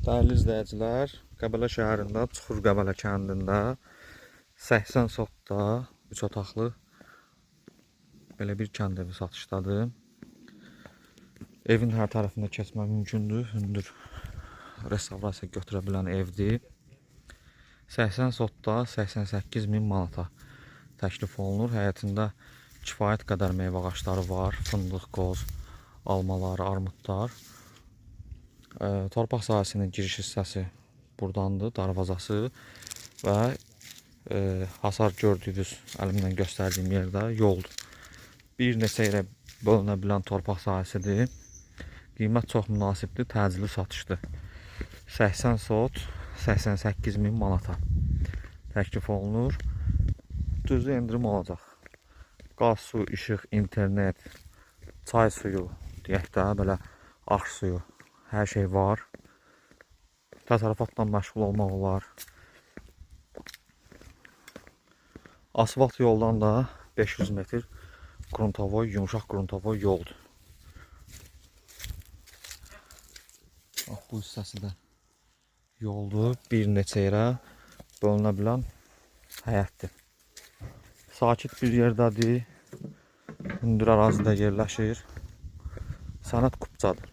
Dəyərli izləyicilər, Qəbələ şəhərində, Çuxur-Qəbələ kəndində 80 sotda 3 otaqlı belə bir kənd evi satışdadır. Evin hər tərəfində keçmək mümkündür. Hündür restavrasiya götürə bilən evdir. 80 sotda 88 min manata təklif olunur. Həyətində kifayət qədər meyvə ağacları var. Fındıq, qoz, almalar, armudlar. Torpaq sahəsinin giriş hissəsi buradandır, darvazası və hasar gördüyünüz əlimdən göstərdiyim yerdə yoldur. Bir neçə yerə bölünə bilən torpaq sahəsidir. Qiymət çox münasibdir, təcili satışdır. 80 sot 88 min manata təklif olunur. Düzü endirim olacaq. Qaz, su, işıq, internet, çay suyu, deyək də belə arx suyu. Hər şey var. Təsərrüfatla məşğul olmaq olar. Asfalt yoldan da 500 metr qruntovoy, yumuşaq qruntovoy yoldur. Bu hissəsi də yoldur. Bir neçə yerə bölünə bilən həyətdir. Sakit bir yerdədir. Hündür ərazidə yerləşir. Sənət Qubcadır.